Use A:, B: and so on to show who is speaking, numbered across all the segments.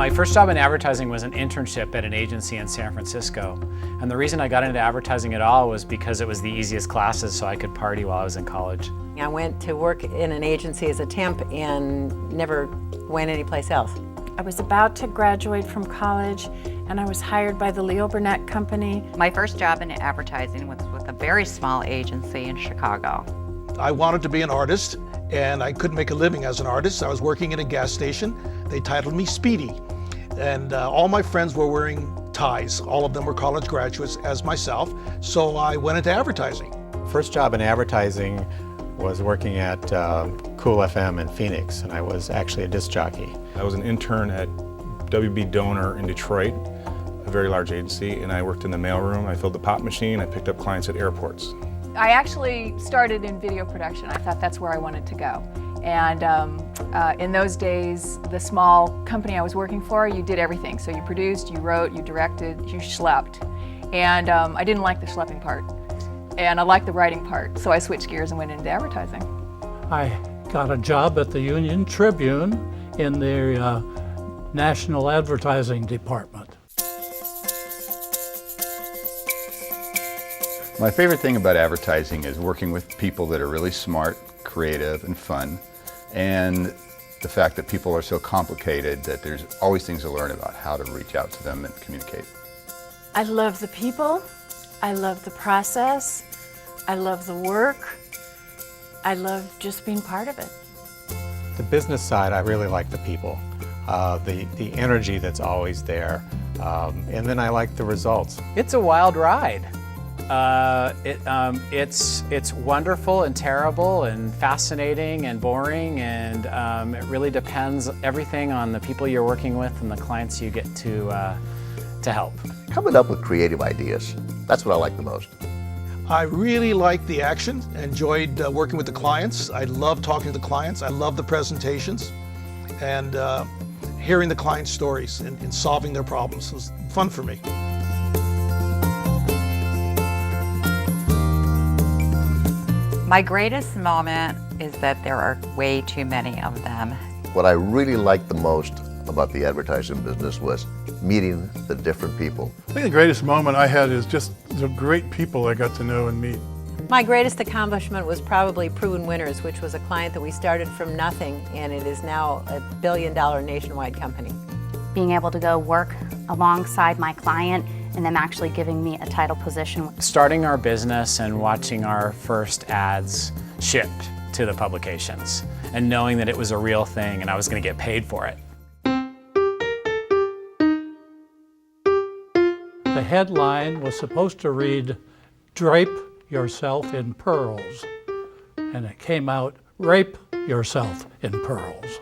A: My first job in advertising was an internship at an agency in San Francisco. And the reason I got into advertising at all was because it was the easiest classes, so I could party while I was in college.
B: I went to work in an agency as a temp and never went anyplace else.
C: I was about to graduate from college and I was hired by the Leo Burnett Company.
D: My first job in advertising was with a very small agency in Chicago.
E: I wanted to be an artist and I couldn't make a living as an artist. I was working in a gas station. They titled me Speedy. And all my friends were wearing ties. All of them were college graduates, as myself. So I went into advertising.
F: First job in advertising was working at Cool FM in Phoenix, and I was actually a disc jockey.
G: I was an intern at WB Donor in Detroit, a very large agency, and I worked in the mailroom. I filled the pop machine. I picked up clients at airports.
H: I actually started in video production. I thought that's where I wanted to go. And in those days, the small company I was working for, you did everything. So you produced, you wrote, you directed, you schlepped. And I didn't like the schlepping part. And I liked the writing part. So I switched gears and went into advertising.
I: I got a job at the Union Tribune in their national advertising department.
J: My favorite thing about advertising is working with people that are really smart, creative, and fun, and the fact that people are so complicated that there's always things to learn about how to reach out to them and communicate.
C: I love the people, I love the process, I love the work, I love just being part of it.
F: The business side, I really like the people, the energy that's always there, and then I like the results.
A: It's a wild ride. It's wonderful and terrible and fascinating and boring, and it really depends everything on the people you're working with and the clients you get to help.
K: Coming up with creative ideas, that's what I like the most.
E: I really liked the action, enjoyed working with the clients. I love talking to the clients. I love the presentations and hearing the clients' stories and solving their problems. It was fun for me.
D: My greatest moment is that there are way too many of them.
K: What I really liked the most about the advertising business was meeting the different people.
L: I think the greatest moment I had is just the great people I got to know and meet.
B: My greatest accomplishment was probably Proven Winners, which was a client that we started from nothing, and it is now a billion-dollar nationwide company.
M: Being able to go work alongside my client and them actually giving me a title position.
A: Starting our business and watching our first ads shipped to the publications and knowing that it was a real thing and I was going to get paid for it.
I: The headline was supposed to read, "Drape yourself in pearls," and it came out, "Rape yourself in pearls."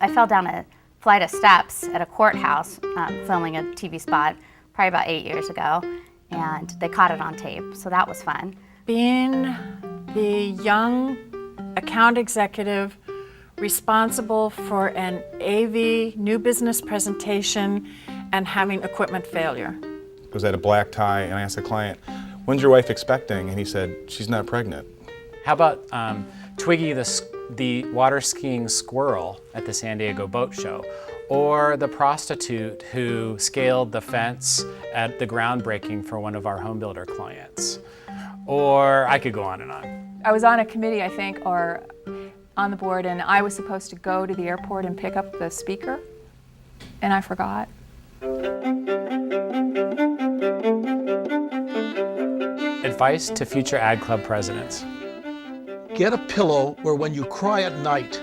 M: I fell down a flight of steps at a courthouse filming a TV spot probably about 8 years ago, and they caught it on tape, so that was fun.
C: Being the young account executive responsible for an AV new business presentation and having equipment failure.
G: I was at a black tie and I asked the client, "When's your wife expecting?" And he said, "She's not pregnant."
A: How about Twiggy the water skiing squirrel at the San Diego Boat Show? Or the prostitute who scaled the fence at the groundbreaking for one of our home builder clients. Or I could go on and on.
H: I was on a committee, I think, or on the board, and I was supposed to go to the airport and pick up the speaker, and I forgot.
A: Advice to future ad club presidents.
E: Get a pillow where when you cry at night,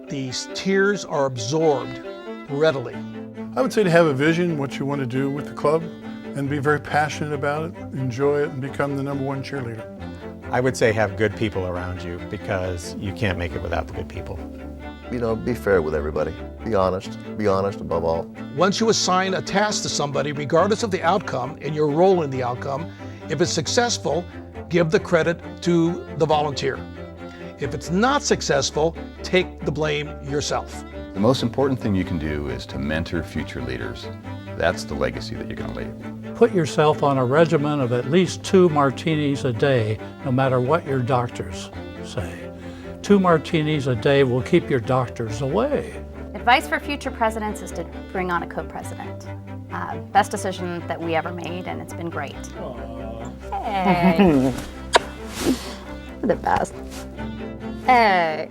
E: these tears are absorbed readily.
L: I would say to have a vision, what you want to do with the club, and be very passionate about it, enjoy it, and become the #1 cheerleader.
F: I would say have good people around you, because you can't make it without the good people.
K: You know, be fair with everybody. Be honest above all.
E: Once you assign a task to somebody, regardless of the outcome and your role in the outcome, if it's successful, give the credit to the volunteer. If it's not successful, take the blame yourself.
J: The most important thing you can do is to mentor future leaders. That's the legacy that you're going to leave.
I: Put yourself on a regimen of at least 2 martinis a day, no matter what your doctors say. 2 martinis a day will keep your doctors away.
M: If advice for future presidents is to bring on a co-president. Best decision that we ever made, and it's been great.
B: Hey.
M: The best. Hey.